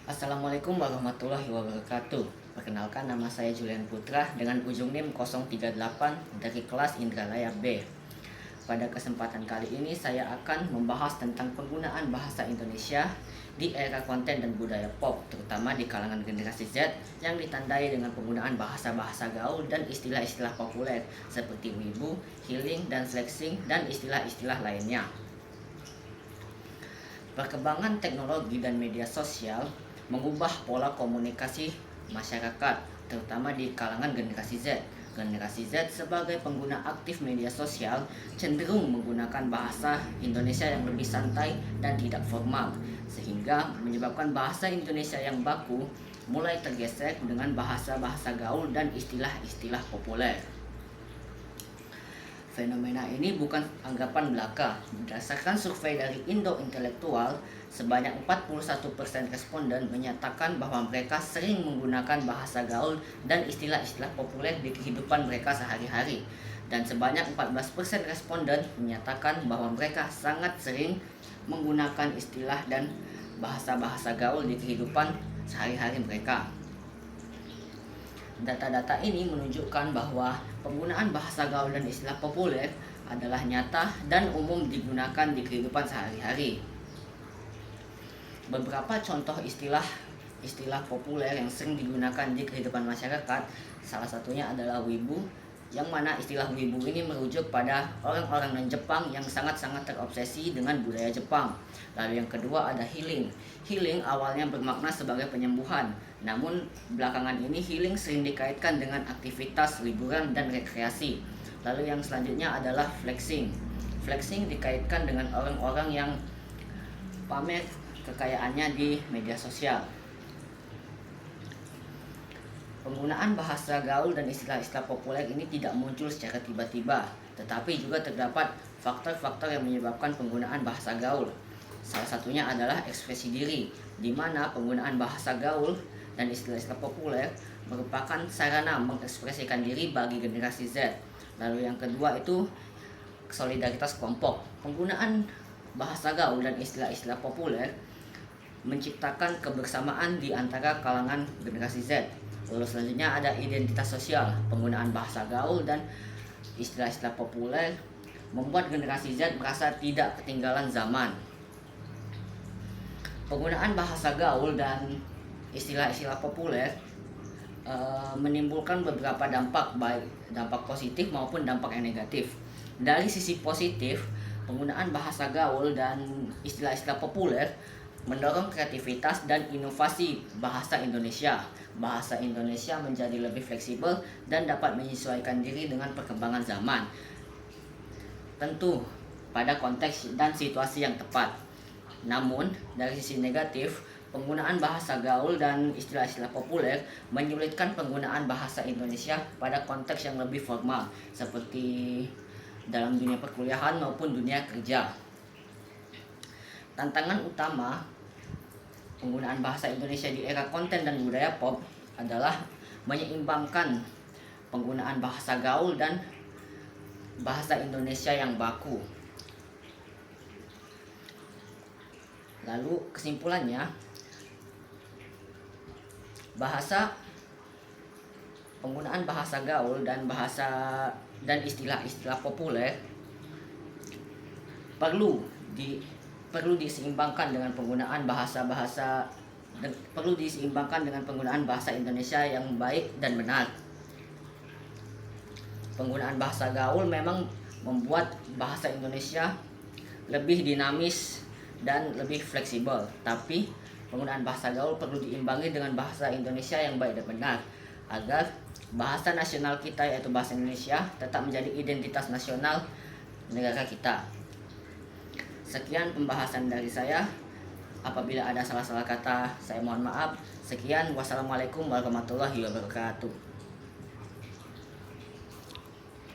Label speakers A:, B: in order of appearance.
A: Assalamualaikum warahmatullahi wabarakatuh. Perkenalkan, nama saya Julian Putra dengan ujung NIM 038 dari kelas Indralaya B. Pada kesempatan kali ini saya akan membahas tentang penggunaan bahasa Indonesia di era konten dan budaya pop, terutama di kalangan generasi Z yang ditandai dengan penggunaan bahasa-bahasa gaul dan istilah-istilah populer seperti wibu, healing, dan flexing, dan istilah-istilah lainnya. Perkembangan teknologi dan media sosial mengubah pola komunikasi masyarakat, terutama di kalangan generasi Z. Generasi Z sebagai pengguna aktif media sosial cenderung menggunakan bahasa Indonesia yang lebih santai dan tidak formal, sehingga menyebabkan bahasa Indonesia yang baku mulai tergesek dengan bahasa-bahasa gaul dan istilah-istilah populer. Fenomena ini bukan anggapan belaka. Berdasarkan survei dari Indo Intelektual, sebanyak 41% responden menyatakan bahwa mereka sering menggunakan bahasa gaul dan istilah-istilah populer di kehidupan mereka sehari-hari. Dan sebanyak 14% responden menyatakan bahwa mereka sangat sering menggunakan istilah dan bahasa-bahasa gaul di kehidupan sehari-hari mereka. Data-data ini menunjukkan bahwa penggunaan bahasa gaul dan istilah populer adalah nyata dan umum digunakan di kehidupan sehari-hari. Beberapa contoh istilah populer yang sering digunakan di kehidupan masyarakat, salah satunya adalah wibu, yang mana istilah wibu ini merujuk pada orang-orang non-Jepang yang sangat-sangat terobsesi dengan budaya Jepang. Lalu yang kedua ada healing. Healing awalnya bermakna sebagai penyembuhan, namun belakangan ini healing sering dikaitkan dengan aktivitas liburan dan rekreasi. Lalu yang selanjutnya adalah flexing. Flexing dikaitkan dengan orang-orang yang pamer kekayaannya di media sosial. Penggunaan bahasa gaul dan istilah-istilah populer ini tidak muncul secara tiba-tiba, tetapi juga terdapat faktor-faktor yang menyebabkan penggunaan bahasa gaul. Salah satunya adalah ekspresi diri, di mana penggunaan bahasa gaul dan istilah-istilah populer merupakan sarana mengekspresikan diri bagi generasi Z. Lalu yang kedua itu solidaritas kelompok. Penggunaan bahasa gaul dan istilah-istilah populer menciptakan kebersamaan di antara kalangan generasi Z. Lalu selanjutnya ada identitas sosial. Penggunaan bahasa gaul dan istilah-istilah populer membuat generasi Z merasa tidak ketinggalan zaman. Penggunaan bahasa gaul dan istilah-istilah populer menimbulkan beberapa dampak, baik dampak positif maupun dampak yang negatif. Dari sisi positif, penggunaan bahasa gaul dan istilah-istilah populer mendorong kreativitas dan inovasi bahasa Indonesia. Bahasa Indonesia menjadi lebih fleksibel dan dapat menyesuaikan diri dengan perkembangan zaman. Tentu pada konteks dan situasi yang tepat. Namun, dari sisi negatif, penggunaan bahasa gaul dan istilah-istilah populer menyulitkan penggunaan bahasa Indonesia pada konteks yang lebih formal, seperti dalam dunia perkuliahan maupun dunia kerja. Tantangan utama penggunaan bahasa Indonesia di era konten dan budaya pop adalah menyeimbangkan penggunaan bahasa gaul dan bahasa Indonesia yang baku. Lalu kesimpulannya, penggunaan bahasa gaul dan istilah-istilah populer perlu diseimbangkan dengan penggunaan bahasa Indonesia yang baik dan benar. Penggunaan bahasa gaul memang membuat bahasa Indonesia lebih dinamis dan lebih fleksibel, tapi penggunaan bahasa gaul perlu diimbangi dengan bahasa Indonesia yang baik dan benar agar bahasa nasional kita, yaitu bahasa Indonesia, tetap menjadi identitas nasional negara kita. Sekian pembahasan dari saya. Apabila ada salah-salah kata, saya mohon maaf. Sekian, wassalamualaikum warahmatullahi wabarakatuh.